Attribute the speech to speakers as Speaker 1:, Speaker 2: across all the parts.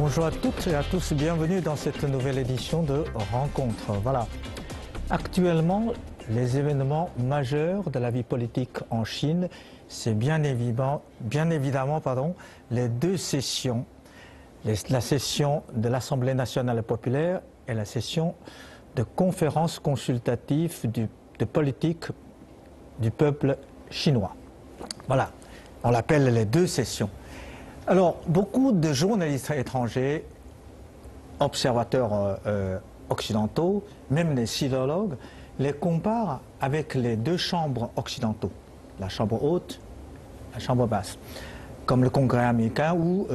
Speaker 1: Bonjour à toutes et à tous, bienvenue dans cette nouvelle édition de Rencontre. Voilà. Actuellement, les événements majeurs de la vie politique en Chine, c'est bien évidemment les deux sessions. La session de l'Assemblée nationale populaire et la session de conférence consultative de politique du peuple chinois. Voilà, on l'appelle les deux sessions. Alors, beaucoup de journalistes étrangers, observateurs occidentaux, même les philologues, les comparent avec les deux chambres occidentaux, la chambre haute, la chambre basse, comme le Congrès américain ou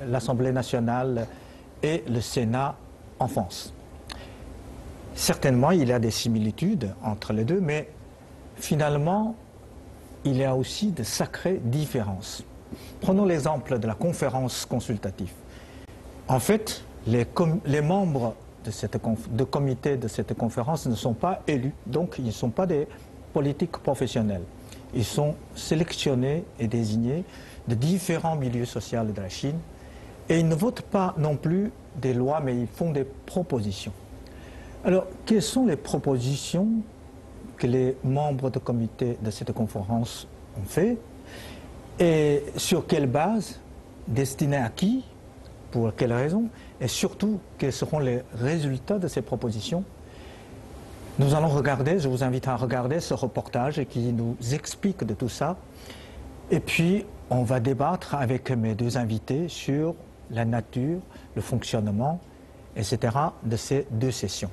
Speaker 1: l'Assemblée nationale et le Sénat en France. Certainement, il y a des similitudes entre les deux, mais finalement, il y a aussi de sacrées différences. Prenons l'exemple de la conférence consultative. En fait, les membres de comité de cette conférence ne sont pas élus, donc ils ne sont pas des politiques professionnels. Ils sont sélectionnés et désignés de différents milieux sociaux de la Chine et ils ne votent pas non plus des lois, mais ils font des propositions. Alors, quelles sont les propositions que les membres de comité de cette conférence ont fait? Et sur quelle base, destinée à qui, pour quelles raisons, et surtout, quels seront les résultats de ces propositions? Nous allons regarder, je vous invite à regarder ce reportage qui nous explique de tout ça. Et puis, on va débattre avec mes deux invités sur la nature, le fonctionnement, etc. de ces deux sessions.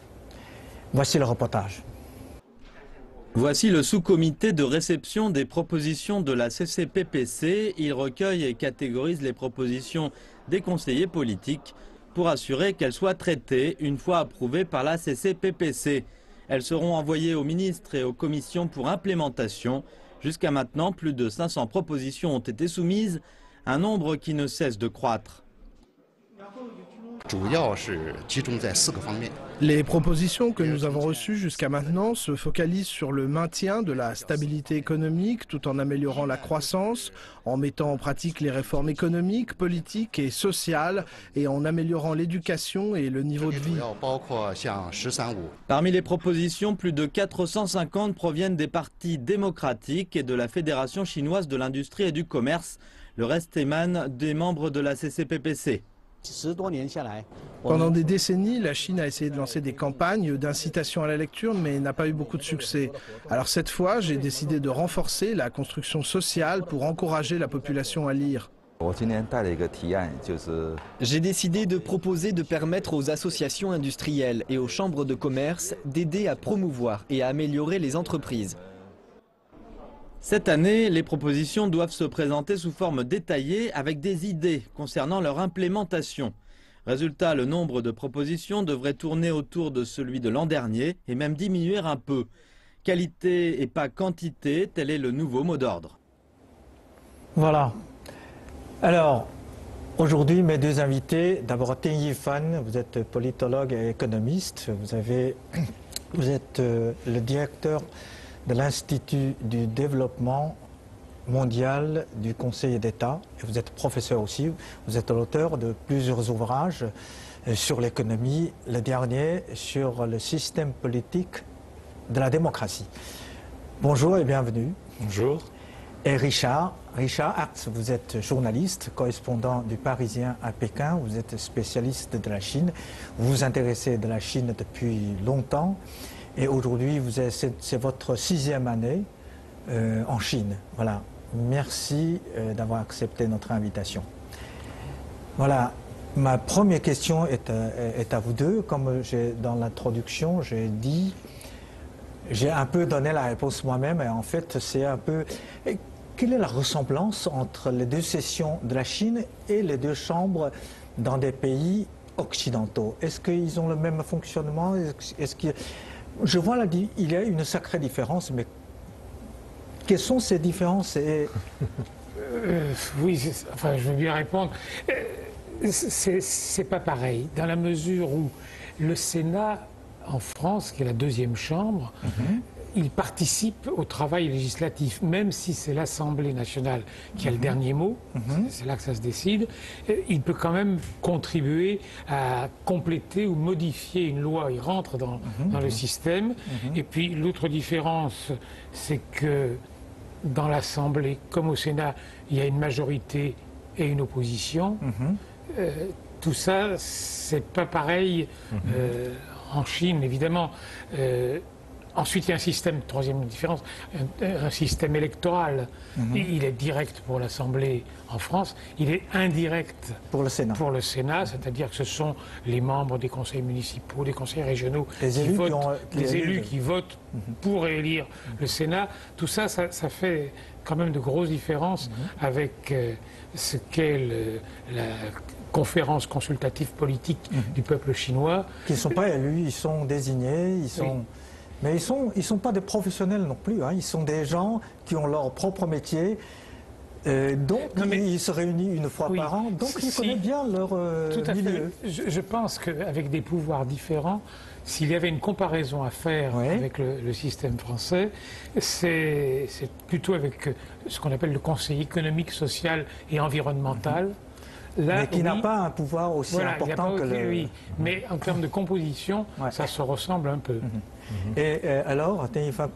Speaker 1: Voici le reportage.
Speaker 2: Voici le sous-comité de réception des propositions de la CCPPC. Il recueille et catégorise les propositions des conseillers politiques pour assurer qu'elles soient traitées une fois approuvées par la CCPPC. Elles seront envoyées aux ministres et aux commissions pour implémentation. Jusqu'à maintenant, plus de 500 propositions ont été soumises, un nombre qui ne cesse de croître.
Speaker 3: Les propositions que nous avons reçues jusqu'à maintenant se focalisent sur le maintien de la stabilité économique tout en améliorant la croissance, en mettant en pratique les réformes économiques, politiques et sociales et en améliorant l'éducation et le niveau de vie.
Speaker 2: Parmi les propositions, plus de 450 proviennent des partis démocratiques et de la Fédération chinoise de l'industrie et du commerce. Le reste émane des membres de la CCPPC.
Speaker 3: Pendant des décennies, la Chine a essayé de lancer des campagnes d'incitation à la lecture, mais n'a pas eu beaucoup de succès. Alors cette fois, j'ai décidé de renforcer la construction sociale pour encourager la population à lire.
Speaker 4: J'ai décidé de proposer de permettre aux associations industrielles et aux chambres de commerce d'aider à promouvoir et à améliorer les entreprises.
Speaker 2: Cette année, les propositions doivent se présenter sous forme détaillée avec des idées concernant leur implémentation. Résultat, le nombre de propositions devrait tourner autour de celui de l'an dernier et même diminuer un peu. Qualité et pas quantité, tel est le nouveau mot d'ordre. Voilà.
Speaker 1: Alors, aujourd'hui, mes deux invités, d'abord Ting Yifan, vous êtes politologue et économiste, vous êtes le directeur de l'Institut du développement mondial du Conseil d'État. Et vous êtes professeur aussi, vous êtes l'auteur de plusieurs ouvrages sur l'économie, le dernier sur le système politique de la démocratie. Bonjour et bienvenue.
Speaker 5: Bonjour.
Speaker 1: Et Richard Hartz, vous êtes journaliste, correspondant du Parisien à Pékin, vous êtes spécialiste de la Chine, vous vous intéressez de la Chine depuis longtemps. Et aujourd'hui, c'est votre 6e année en Chine. Voilà. Merci d'avoir accepté notre invitation. Voilà. Ma première question est à vous deux. Comme dans l'introduction, j'ai un peu donné la réponse moi-même. Et en fait, c'est un peu... Quelle est la ressemblance entre les deux sessions de la Chine et les deux chambres dans des pays occidentaux? Est-ce qu'ils ont le même fonctionnement? Je vois là, il y a une sacrée différence, mais quelles sont ces différences
Speaker 5: Oui, enfin, je veux bien répondre. C'est pas pareil, dans la mesure où le Sénat, en France, qui est la 2e chambre, il participe au travail législatif, même si c'est l'Assemblée nationale qui a le dernier mot, c'est là que ça se décide, il peut quand même contribuer à compléter ou modifier une loi, il rentre dans le système. Et puis l'autre différence, c'est que dans l'Assemblée, comme au Sénat, il y a une majorité et une opposition. Tout ça, c'est pas pareil en Chine, évidemment. Ensuite, il y a un système, troisième différence, un système électoral. Il est direct pour l'Assemblée en France, il est indirect
Speaker 1: pour le Sénat.
Speaker 5: Pour le Sénat, c'est-à-dire que ce sont les membres des conseils municipaux, des conseils régionaux,
Speaker 1: les
Speaker 5: élus qui votent pour élire le Sénat. Tout ça, ça fait quand même de grosses différences avec ce qu'est la conférence consultative politique du peuple chinois.
Speaker 1: Qui ne sont pas élus, ils sont désignés, ils sont... Oui. Mais ils sont pas des professionnels non plus, hein. Ils sont des gens qui ont leur propre métier, donc ils se réunissent une fois par an, donc ils connaissent bien leur milieu.
Speaker 5: Je pense qu'avec des pouvoirs différents, s'il y avait une comparaison à faire avec le système français, c'est plutôt avec ce qu'on appelle le Conseil économique, social et environnemental. Là,
Speaker 1: mais qui n'a pas un pouvoir aussi important que le...
Speaker 5: Oui, mais en termes de composition, ça se ressemble un peu.
Speaker 1: Et alors,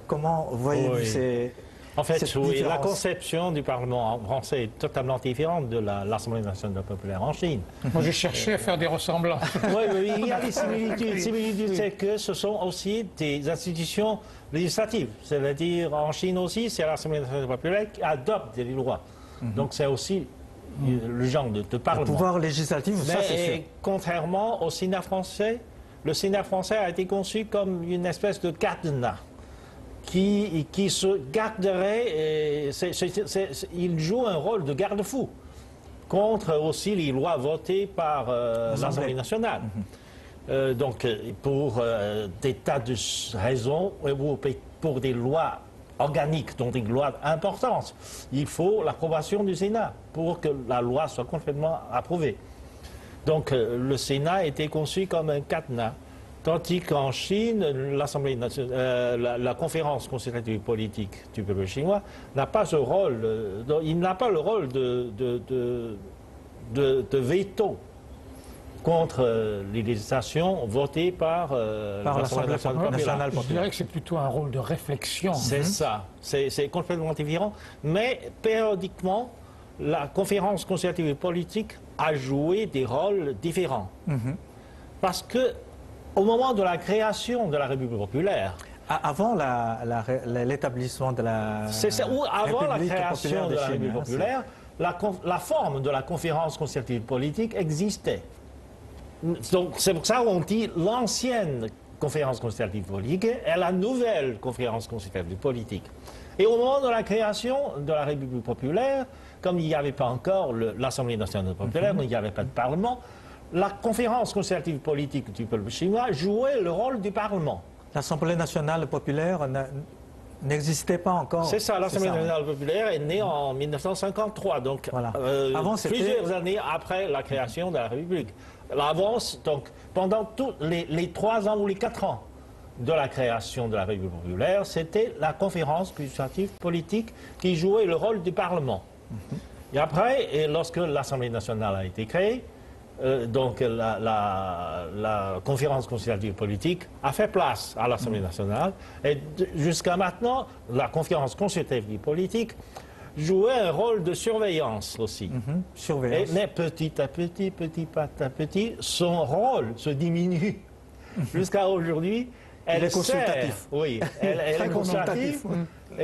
Speaker 1: comment voyez-vous ces...
Speaker 6: En fait, oui, la conception du Parlement français est totalement différente de l'Assemblée nationale populaire en Chine.
Speaker 5: Moi, j'ai cherché à faire des ressemblances.
Speaker 6: Oui, il y a des similitudes. Similitudes, c'est que ce sont aussi des institutions législatives. C'est-à-dire, en Chine aussi, c'est l'Assemblée nationale populaire qui adopte des lois. Donc, c'est aussi le genre de Parlement.
Speaker 1: Le pouvoir législatif, ça c'est sûr.
Speaker 6: Contrairement au Sénat français, le Sénat français a été conçu comme une espèce de cadenas qui se garderait, il joue un rôle de garde-fou contre aussi les lois votées par l'Assemblée nationale. Donc pour des tas de raisons, pour des lois organiques, donc des lois importantes, il faut l'approbation du Sénat pour que la loi soit complètement approuvée. Donc le Sénat a été conçu comme un cadenas, tandis qu'en Chine, l'Assemblée nationale, la conférence consultative politique du peuple chinois n'a pas ce rôle, il n'a pas le rôle de veto contre les législations votées par l'Assemblée nationale populaire.
Speaker 5: Je dirais que c'est plutôt un rôle de réflexion.
Speaker 6: C'est ça, c'est complètement différent, mais périodiquement, la conférence consultative politique a joué des rôles différents. Parce que, au moment de la création de la République populaire,
Speaker 1: avant l'établissement de la
Speaker 6: avant la création de la
Speaker 1: Chine,
Speaker 6: République populaire, la forme de la conférence consultative politique existait. Donc c'est pour ça qu'on dit l'ancienne conférence consultative politique et la nouvelle conférence consultative politique. Et au moment de la création de la République populaire, comme il n'y avait pas encore l'Assemblée nationale populaire, il n'y avait pas de Parlement, la conférence consultative politique du peuple chinois jouait le rôle du Parlement.
Speaker 1: L'Assemblée nationale populaire n'existait pas encore.
Speaker 6: C'est ça, l'Assemblée nationale populaire est née en 1953, donc plusieurs années après la création de la République. L'avance, donc, pendant tous les 3 ans ou les 4 ans de la création de la République populaire, c'était la conférence consultative politique qui jouait le rôle du Parlement. Et après, lorsque l'Assemblée nationale a été créée, donc la conférence consultative politique a fait place à l'Assemblée nationale. Et jusqu'à maintenant, la conférence consultative politique jouait un rôle de surveillance aussi. Mais petit à petit, son rôle se diminue. Jusqu'à aujourd'hui, elle est consultative. Oui, elle est consultative. Et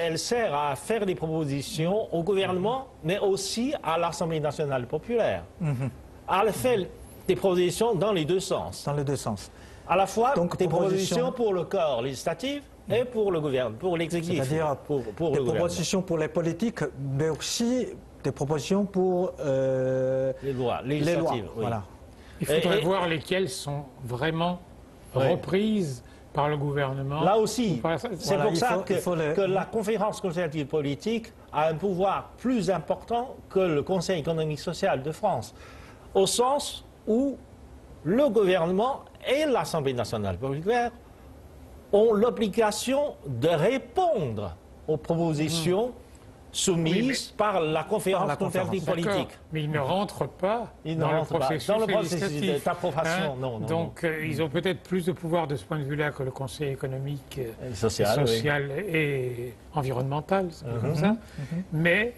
Speaker 6: elle sert à faire des propositions au gouvernement, mais aussi à l'Assemblée nationale populaire. Elle fait des propositions dans les deux sens.
Speaker 1: Dans les deux sens.
Speaker 6: À la fois des propositions pour le corps législatif et pour le gouvernement, pour l'exécutif.
Speaker 1: C'est-à-dire des propositions pour les politiques, mais aussi des propositions pour
Speaker 6: les lois législatives. Oui.
Speaker 1: Voilà.
Speaker 5: Il faudrait voir lesquelles sont vraiment reprises par le gouvernement.
Speaker 6: Là aussi, c'est pour ça que la conférence consultative politique a un pouvoir plus important que le Conseil économique social de France, au sens où le gouvernement et l'Assemblée nationale populaire ont l'obligation de répondre aux propositions soumises par la conférence consultative politique.
Speaker 5: Mais ils ne rentrent pas dans le processus
Speaker 6: d'approbation.
Speaker 5: Donc ils ont peut-être plus de pouvoir de ce point de vue-là que le Conseil économique, social et environnemental, comme ça. Mais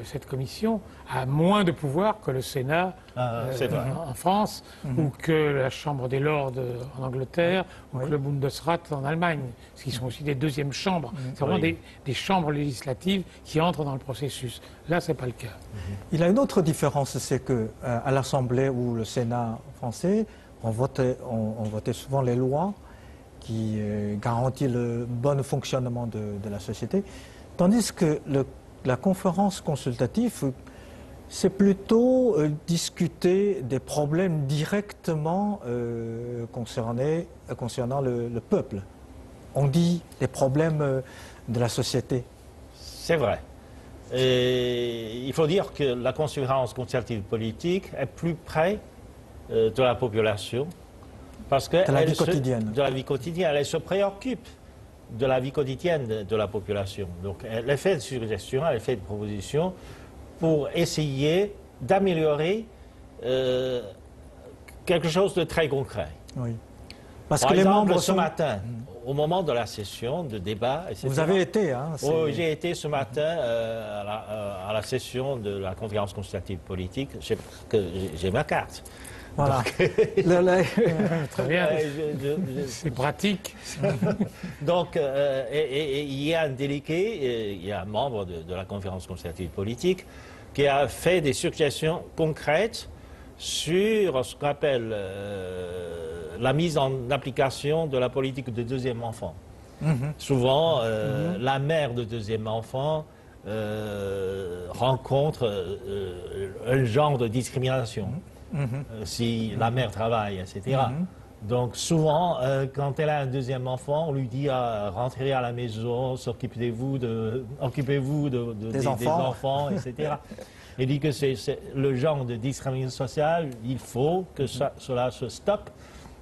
Speaker 5: cette commission a moins de pouvoir que le Sénat en France, ou que la Chambre des Lords en Angleterre, ou que le Bundesrat en Allemagne, parce qu'ils sont aussi des deuxièmes chambres. C'est vraiment des chambres législatives qui entrent dans le processus. Là, ce n'est pas le cas.
Speaker 1: Il y a une autre différence, c'est qu'à l'Assemblée ou le Sénat français, on votait souvent les lois qui garantissent le bon fonctionnement de la société, tandis que la conférence consultative, c'est plutôt discuter des problèmes directement concernant le peuple. On dit les problèmes de la société.
Speaker 6: C'est vrai. Et il faut dire que la conférence consultative politique est plus près de la population, parce que
Speaker 1: de la vie quotidienne.
Speaker 6: De la vie quotidienne, elle se préoccupe de la vie quotidienne de la population. Donc elle fait des suggestions, elle fait des propositions pour essayer d'améliorer quelque chose de très concret.
Speaker 1: Oui.
Speaker 6: Parce que les membres ce matin, au moment de la session, de débat, etc.
Speaker 1: Vous avez été, hein?
Speaker 6: Oui, j'ai été ce matin à la session de la conférence consultative politique. J'ai ma carte.
Speaker 1: Voilà.
Speaker 5: Très bien. C'est pratique.
Speaker 6: Donc, il y a un délégué, il y a un membre de la conférence consultative politique qui a fait des suggestions concrètes sur ce qu'on appelle la mise en application de la politique de deuxième enfant. Souvent, la mère de deuxième enfant rencontre un genre de discrimination. Si la mère travaille, etc. Donc souvent, quand elle a un deuxième enfant, on lui dit rentrez à la maison, occupez-vous des enfants, etc. Il dit que c'est le genre de discrimination sociale, il faut que cela se stoppe.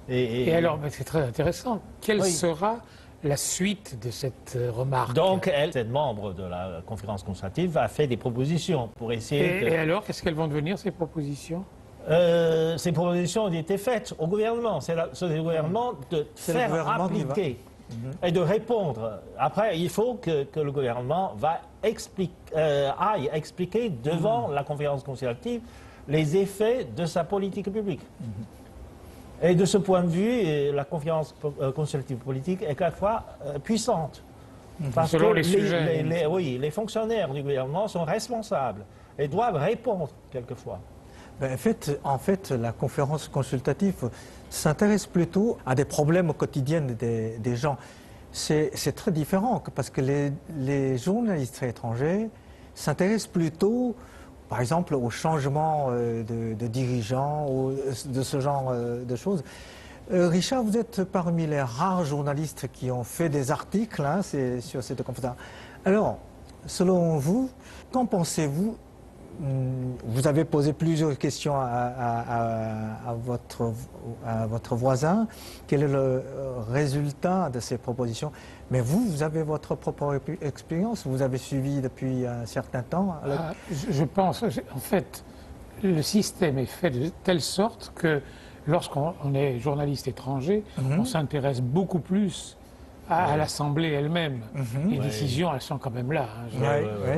Speaker 5: Et alors, c'est très intéressant. Quelle sera la suite de cette remarque?
Speaker 6: Donc, cette membre de la conférence consultative a fait des propositions pour essayer...
Speaker 5: Et alors, qu'est-ce qu'elles vont devenir, ces propositions?
Speaker 6: Ces propositions ont été faites au gouvernement. C'est le gouvernement de faire appliquer et de répondre. Après, il faut que le gouvernement aille expliquer devant la conférence consultative les effets de sa politique publique. Et de ce point de vue, la conférence consultative politique est quelquefois puissante. Parce
Speaker 5: selon
Speaker 6: que
Speaker 5: les sujets.
Speaker 6: les fonctionnaires du gouvernement sont responsables et doivent répondre quelquefois.
Speaker 1: Ben, en fait, la conférence consultative s'intéresse plutôt à des problèmes quotidiens des gens. C'est très différent parce que les journalistes étrangers s'intéressent plutôt, par exemple, au changement de dirigeants ou de ce genre de choses. Richard, vous êtes parmi les rares journalistes qui ont fait des articles sur cette conférence. Alors, selon vous, qu'en pensez-vous? Vous avez posé plusieurs questions à votre voisin. Quel est le résultat de ces propositions? Mais vous avez votre propre expérience. Vous avez suivi depuis un certain temps.
Speaker 5: Je pense, en fait, le système est fait de telle sorte que lorsqu'on est journaliste étranger, on s'intéresse beaucoup plus à l'Assemblée elle-même. Les décisions, elles sont quand même là.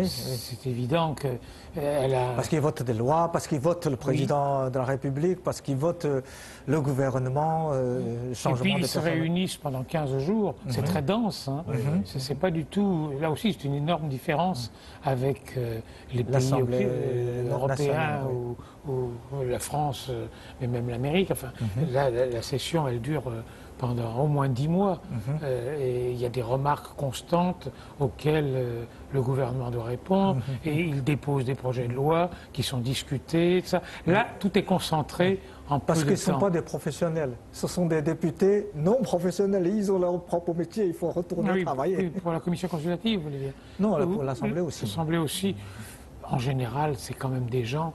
Speaker 5: C'est évident que
Speaker 1: Parce qu'ils votent des lois, parce qu'ils votent le président de la République, parce qu'ils votent le gouvernement, changement de
Speaker 5: Et puis ils se réunissent pendant 15 jours. C'est très dense. C'est pas du tout... Là aussi, c'est une énorme différence avec les pays européens ou la France, mais même l'Amérique. Enfin, la session, elle dure... pendant au moins 10 mois. Et il y a des remarques constantes auxquelles le gouvernement doit répondre. Et il dépose des projets de loi qui sont discutés. Ça. Là, tout est concentré en peu de temps.
Speaker 1: Parce qu'ils ne sont pas des professionnels. Ce sont des députés non professionnels. Et ils ont leur propre métier. Il faut retourner travailler.
Speaker 5: Oui, pour la commission consultative, vous voulez dire?
Speaker 1: Non, pour l'Assemblée aussi.
Speaker 5: L'Assemblée aussi. En général, c'est quand même des gens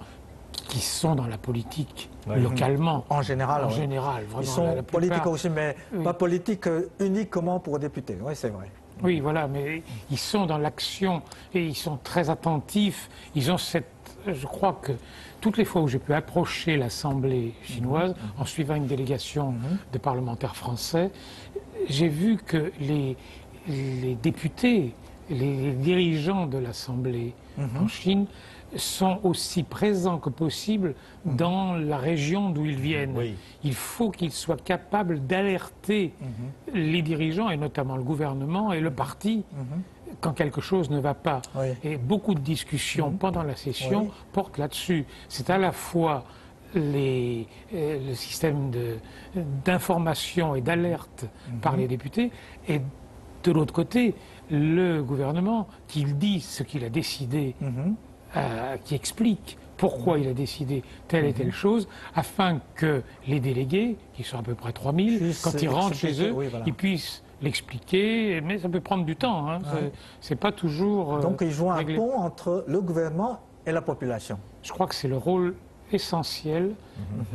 Speaker 5: qui sont dans la politique localement.
Speaker 1: En général.
Speaker 5: En général, vraiment.
Speaker 1: Ils sont politiques aussi, mais pas politiques uniquement pour députés. Oui, c'est vrai.
Speaker 5: Oui, voilà, mais ils sont dans l'action et ils sont très attentifs. Ils ont cette... Je crois que toutes les fois où j'ai pu approcher l'Assemblée chinoise en suivant une délégation de parlementaires français, j'ai vu que les députés, les dirigeants de l'Assemblée en Chine sont aussi présents que possible dans la région d'où ils viennent. Oui. Il faut qu'ils soient capables d'alerter les dirigeants, et notamment le gouvernement et le parti, quand quelque chose ne va pas. Oui. Et beaucoup de discussions pendant la session portent là-dessus. C'est à la fois le système d'information et d'alerte par les députés, et de l'autre côté, le gouvernement qui dit ce qu'il a décidé, qui explique pourquoi il a décidé telle et telle chose, afin que les délégués, qui sont à peu près 3000, quand ils rentrent chez eux, ils puissent l'expliquer, mais ça peut prendre du temps. Hein. C'est pas toujours...
Speaker 1: Donc ils jouent un pont entre le gouvernement et la population.
Speaker 5: Je crois que c'est le rôle essentiel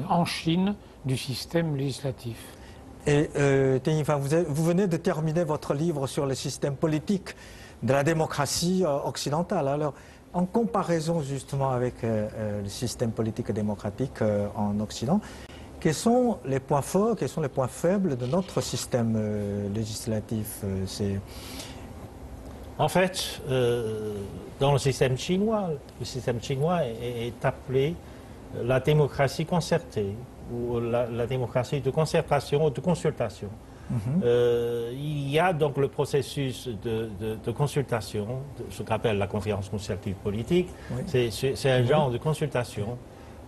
Speaker 5: en Chine du système législatif.
Speaker 1: Et Ding Yifan, vous venez de terminer votre livre sur le système politique de la démocratie occidentale. Alors, en comparaison justement avec le système politique et démocratique en Occident, quels sont les points forts, quels sont les points faibles de notre système législatif
Speaker 6: En fait, dans le système chinois est appelé la démocratie concertée, ou la démocratie de concertation ou de consultation. Il y a donc le processus de consultation, ce qu'on appelle la conférence consultative politique. Oui. C'est un genre de consultation.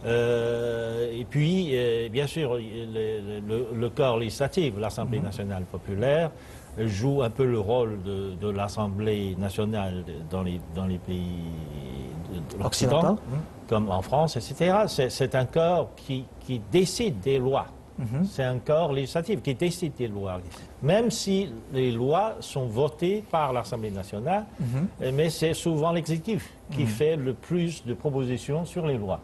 Speaker 6: Et puis, bien sûr, le corps législatif, l'Assemblée nationale populaire, joue un peu le rôle de l'Assemblée nationale dans les pays de l'Occident, comme en France, etc. C'est un corps qui décide des lois. C'est un corps législatif qui décide des lois. Même si les lois sont votées par l'Assemblée nationale, mais c'est souvent l'exécutif qui fait le plus de propositions sur les lois.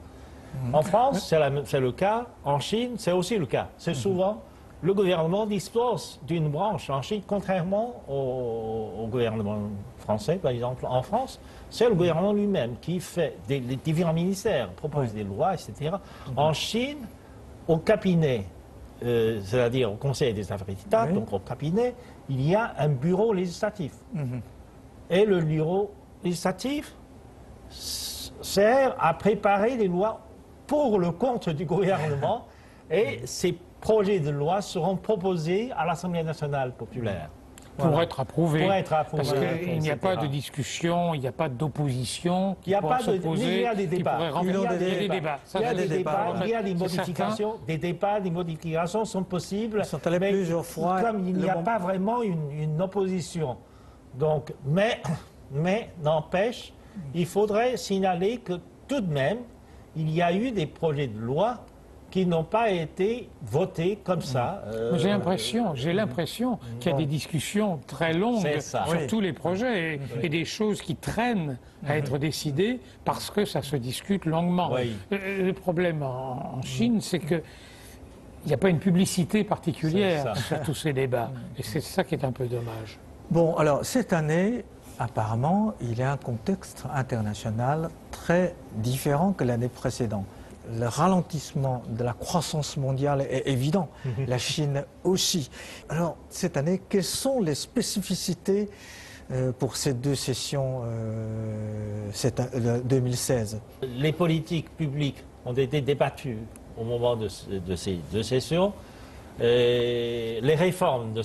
Speaker 6: En France, c'est le cas. En Chine, c'est aussi le cas. C'est souvent le gouvernement dispose d'une branche en Chine, contrairement au gouvernement français, par exemple. En France, c'est le gouvernement lui-même qui fait les différents ministères, propose des lois, etc. En Chine, au cabinet, c'est-à-dire au Conseil des affaires d'État, donc au cabinet, il y a un bureau législatif. Et le bureau législatif sert à préparer les lois pour le compte du gouvernement, et ces projets de loi seront proposés à l'Assemblée nationale populaire.
Speaker 5: Pour être approuvés.
Speaker 6: Pour être approuvés.
Speaker 5: Parce qu'il n'y a pas de discussion, il n'y a pas d'opposition.
Speaker 6: Il n'y a pas de il y a des débats.
Speaker 5: Il y a des débats.
Speaker 6: Il y a des modifications. Des débats, des modifications sont possibles.
Speaker 1: Ils sont allés plusieurs fois.
Speaker 6: Comme il n'y a pas vraiment une opposition. Donc, mais n'empêche, il faudrait signaler que tout de même, il y a eu des projets de loi qui n'ont pas été votés comme ça.
Speaker 5: J'ai l'impression qu'il y a des discussions très longues sur tous les projets et des choses qui traînent à être décidées parce que ça se discute longuement. Le problème en Chine, c'est qu'il n'y a pas une publicité particulière sur tous ces débats. Et c'est ça qui est un peu dommage.
Speaker 1: Bon, alors cette année, apparemment, il y a un contexte international très différent que l'année précédente. Le ralentissement de la croissance mondiale est évident, la Chine aussi. Alors, cette année, quelles sont les spécificités pour ces deux sessions 2016?
Speaker 6: Les politiques publiques ont été débattues au moment de ces deux sessions. Les réformes de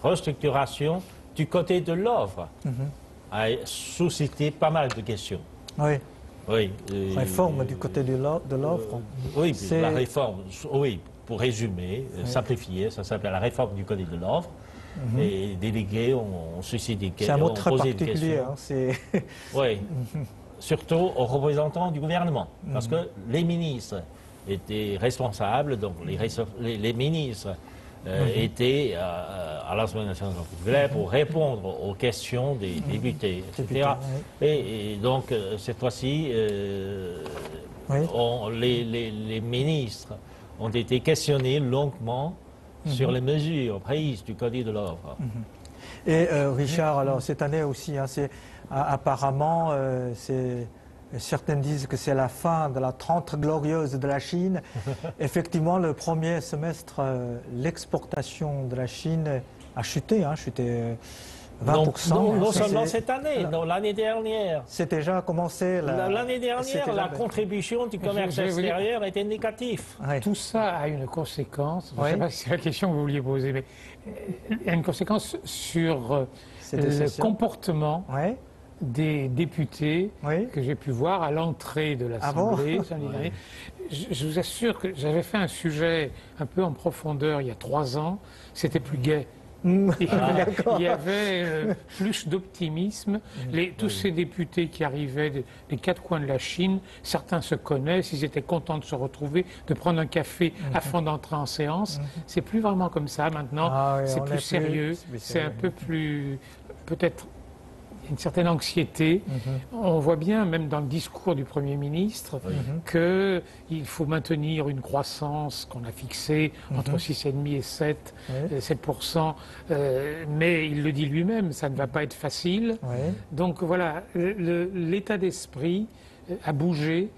Speaker 6: restructuration du côté de l'offre a suscité pas mal de questions.
Speaker 1: Oui.
Speaker 6: Oui.
Speaker 1: Réforme du côté de l'offre.
Speaker 6: Oui, la réforme, pour résumer, simplifier, ça s'appelle la réforme du côté de l'offre. Et les délégués ont suscité des questions.
Speaker 1: C'est un mot très particulier.
Speaker 6: Oui, surtout aux représentants du gouvernement. Parce que les ministres étaient responsables, donc les ministres était à l'Assemblée nationale populaire pour répondre aux questions des députés, etc. Et donc, cette fois-ci, les ministres ont été questionnés longuement sur les mesures prises du Code de l'ordre.
Speaker 1: Et Richard, alors cette année aussi, hein, apparemment, certains disent que c'est la fin de la 30 glorieuse de la Chine. Effectivement, le premier semestre, l'exportation de la Chine a chuté, 20%.
Speaker 6: Non seulement cette année, l'année dernière.
Speaker 1: C'est déjà commencé.
Speaker 6: L'année dernière, la contribution du commerce extérieur était négative.
Speaker 5: Tout ça a une conséquence, je ne sais pas si c'est la question que vous vouliez poser, mais il y a une conséquence sur le comportement des députés que j'ai pu voir à l'entrée de l'Assemblée. Je vous assure que j'avais fait un sujet un peu en profondeur il y a 3 ans, c'était plus gai. Il y avait plus d'optimisme. Tous ces députés qui arrivaient des 4 coins de la Chine, certains se connaissent, ils étaient contents de se retrouver, de prendre un café avant d'entrer en séance. C'est plus vraiment comme ça maintenant, c'est plus sérieux, c'est un peu plus, peut-être, une certaine anxiété. On voit bien, même dans le discours du Premier ministre, qu'il faut maintenir une croissance qu'on a fixée entre 6,5 et 7%. Mais il le dit lui-même, ça ne va pas être facile. Donc voilà, l'état d'esprit a bougé.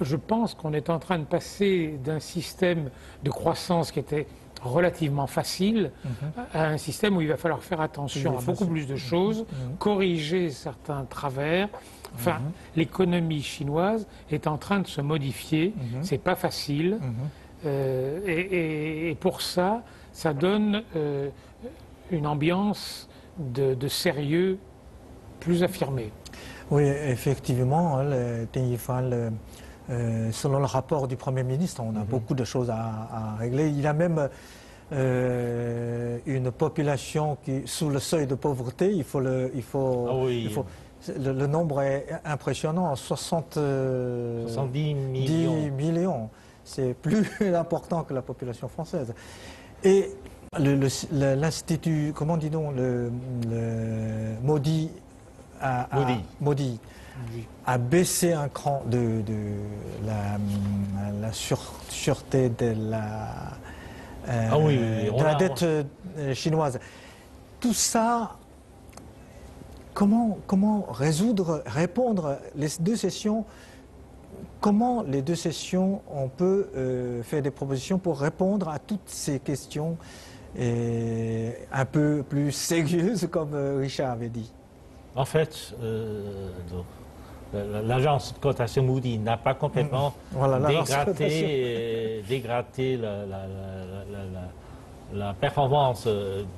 Speaker 5: Je pense qu'on est en train de passer d'un système de croissance qui était relativement facile à un système où il va falloir faire attention à beaucoup plus de choses, corriger certains travers. Enfin, l'économie chinoise est en train de se modifier, c'est pas facile, et pour ça, ça donne une ambiance de sérieux plus affirmée.
Speaker 1: Oui, effectivement, selon le rapport du Premier ministre, on a beaucoup de choses à régler. Il y a même une population qui sous le seuil de pauvreté. Le nombre est impressionnant,
Speaker 6: 70 millions.
Speaker 1: C'est plus important que la population française. Et l'Institut, comment dit-on, le Modi a baissé un cran de la sûreté de la dette chinoise. Tout ça, comment répondre les 2 sessions? Comment les 2 sessions on peut faire des propositions pour répondre à toutes ces questions un peu plus sérieuses, comme Richard avait dit?
Speaker 6: En fait, l'agence de cotation Moody n'a pas complètement dégradé la performance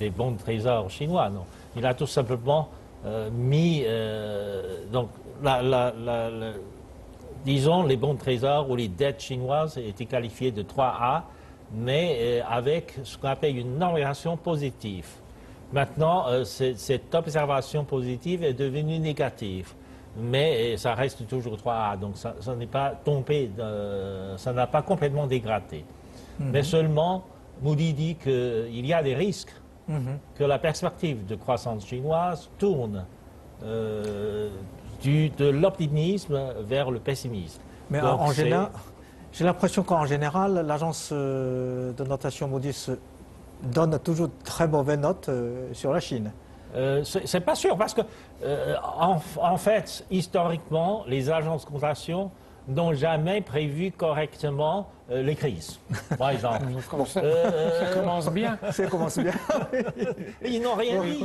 Speaker 6: des bons de trésor chinois. Non. Il a tout simplement mis, disons, les bons de trésor ou les dettes chinoises étaient qualifiées de 3A, mais avec ce qu'on appelle une normalisation positive. Maintenant, cette observation positive est devenue négative, mais ça reste toujours 3A, donc ça n'est pas tombé, ça n'a pas complètement dégradé. Mais seulement, Moody dit qu'il y a des risques que la perspective de croissance chinoise tourne de l'optimisme vers le pessimisme.
Speaker 1: Mais donc, en général, j'ai l'impression qu'en général, l'agence de notation Moody's donne toujours très mauvaises notes sur la Chine.
Speaker 6: C'est pas sûr, parce que, en fait, historiquement, les agences de cotation n'ont jamais prévu correctement les crises, par exemple.
Speaker 5: Ça commence bien.
Speaker 1: Ça commence bien.
Speaker 6: Ils n'ont rien dit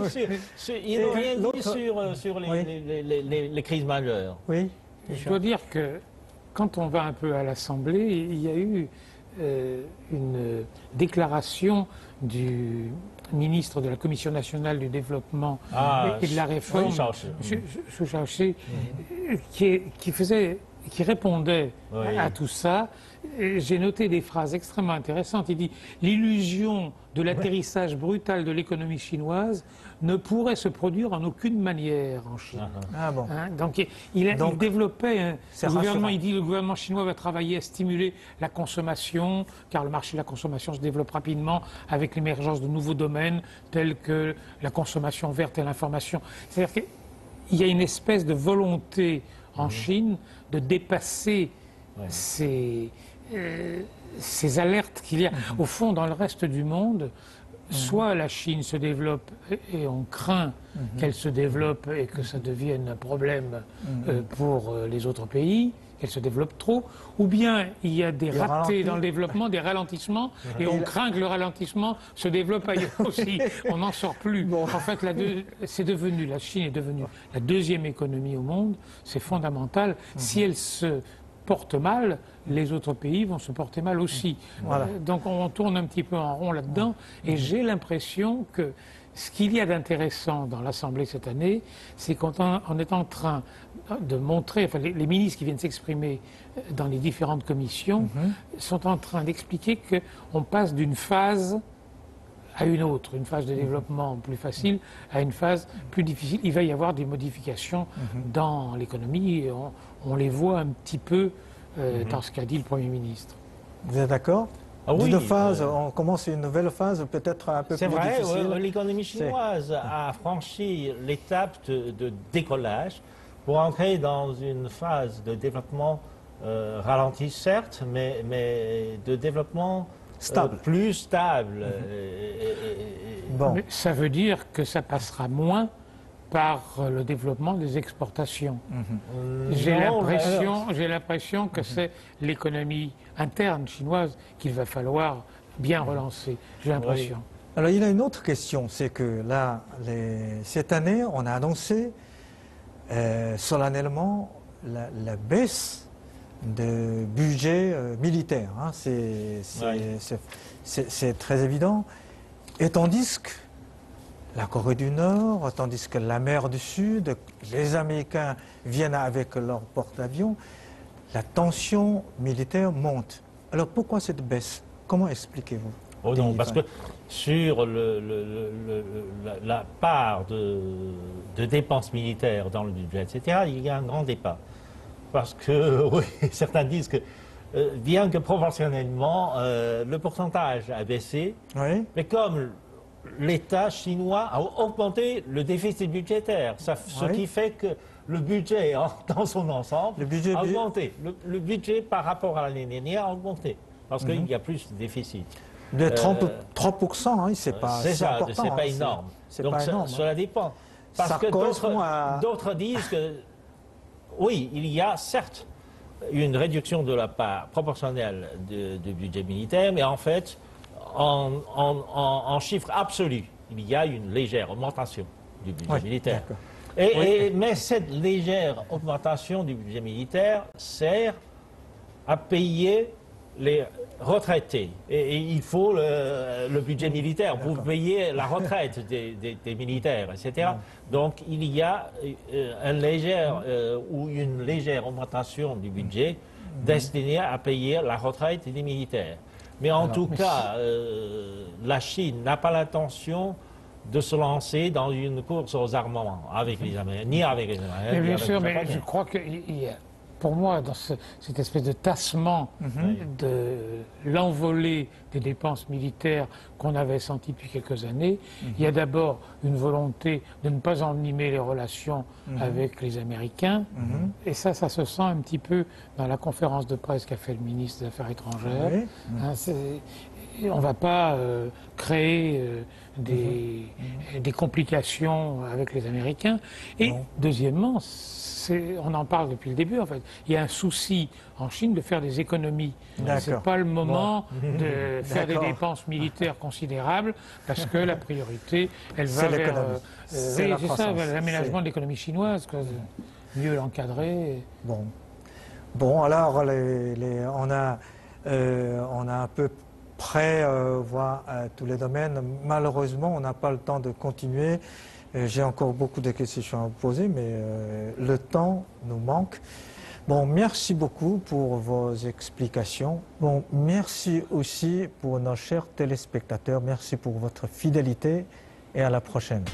Speaker 6: sur les crises majeures.
Speaker 1: Oui.
Speaker 5: Je dois dire que quand on va un peu à l'Assemblée, il y a eu une déclaration du ministre de la Commission nationale du développement et de la réforme, M. Shu Shaoxi, qui qui répondait à tout ça, j'ai noté des phrases extrêmement intéressantes. Il dit « L'illusion de l'atterrissage brutal de l'économie chinoise ne pourrait se produire en aucune manière en Chine. » Donc il développait... il dit « Le gouvernement chinois va travailler à stimuler la consommation, car le marché de la consommation se développe rapidement avec l'émergence de nouveaux domaines tels que la consommation verte et l'information. » C'est-à-dire qu'il y a une espèce de volonté en Chine de dépasser ces alertes qu'il y a. Au fond, dans le reste du monde, soit la Chine se développe et on craint qu'elle se développe et que ça devienne un problème pour les autres pays, qu'elle se développe trop, ou bien il y a des ratés dans le développement, des ralentissements, et on craint que le ralentissement se développe ailleurs aussi. On n'en sort plus. En fait, la Chine est devenue la deuxième économie au monde. C'est fondamental. Si elle se porte mal, les autres pays vont se porter mal aussi. Donc on tourne un petit peu en rond là-dedans, et j'ai l'impression que ce qu'il y a d'intéressant dans l'Assemblée cette année, c'est qu'on est en train de montrer, enfin les ministres qui viennent s'exprimer dans les différentes commissions sont en train d'expliquer qu'on passe d'une phase à une autre, une phase de développement plus facile à une phase plus difficile. Il va y avoir des modifications dans l'économie, et on les voit un petit peu dans ce qu'a dit le Premier ministre.
Speaker 1: Vous êtes d'accord? Une phase, on commence une nouvelle phase, peut-être un peu plus difficile.
Speaker 6: C'est vrai, l'économie chinoise a franchi l'étape de décollage pour entrer dans une phase de développement ralenti, certes, mais de développement plus stable.
Speaker 5: Mais ça veut dire que ça passera moins par le développement des exportations. J'ai l'impression que c'est l'économie interne chinoise qu'il va falloir bien relancer. J'ai l'impression.
Speaker 1: Alors il y a une autre question, c'est que là, cette année, on a annoncé solennellement la baisse de budget militaire. C'est très évident. Et tandis que la Corée du Nord, tandis que la mer du Sud, les Américains viennent avec leurs porte-avions, la tension militaire monte. Alors pourquoi cette baisse? Comment expliquez-vous?
Speaker 6: Oh non, parce que sur la part de dépenses militaires dans le budget, etc., il y a un grand débat. Parce que, oui, certains disent que, bien que proportionnellement, le pourcentage a baissé, mais comme l'État chinois a augmenté le déficit budgétaire, ce qui fait que le budget dans son ensemble a augmenté. Le budget par rapport à l'année dernière a augmenté, parce qu'il y a plus de déficit.
Speaker 1: De 3%, c'est pas important.
Speaker 6: C'est pas énorme. Donc cela dépend. Parce que d'autres disent que, oui, il y a certes une réduction de la part proportionnelle du budget militaire, mais en fait, en chiffre absolu, il y a une légère augmentation du budget militaire. Mais cette légère augmentation du budget militaire sert à payer les retraités. Et il faut le budget militaire pour payer la retraite des militaires, etc. Donc il y a une légère augmentation du budget destinée à payer la retraite des militaires. Mais en tout cas, la Chine n'a pas l'intention de se lancer dans une course aux armements avec les Américains, ni avec les Américains.
Speaker 5: Mais bien sûr, mais je crois qu'il y a, pour moi, dans cette espèce de tassement de l'envolée des dépenses militaires qu'on avait senti depuis quelques années, il y a d'abord une volonté de ne pas envenimer les relations avec les Américains, et ça se sent un petit peu dans la conférence de presse qu'a fait le ministre des Affaires étrangères. On ne va pas créer des complications avec les Américains. Et deuxièmement, on en parle depuis le début, en fait. Il y a un souci en Chine de faire des économies. Ce n'est pas le moment de faire des dépenses militaires considérables, parce que la priorité, elle va vers l'aménagement de l'économie chinoise, mieux l'encadrer.
Speaker 1: Bon, alors, on a à peu près voir tous les domaines. Malheureusement, on n'a pas le temps de continuer. J'ai encore beaucoup de questions à vous poser, mais le temps nous manque. Bon, merci beaucoup pour vos explications. Bon, merci aussi pour nos chers téléspectateurs. Merci pour votre fidélité et à la prochaine.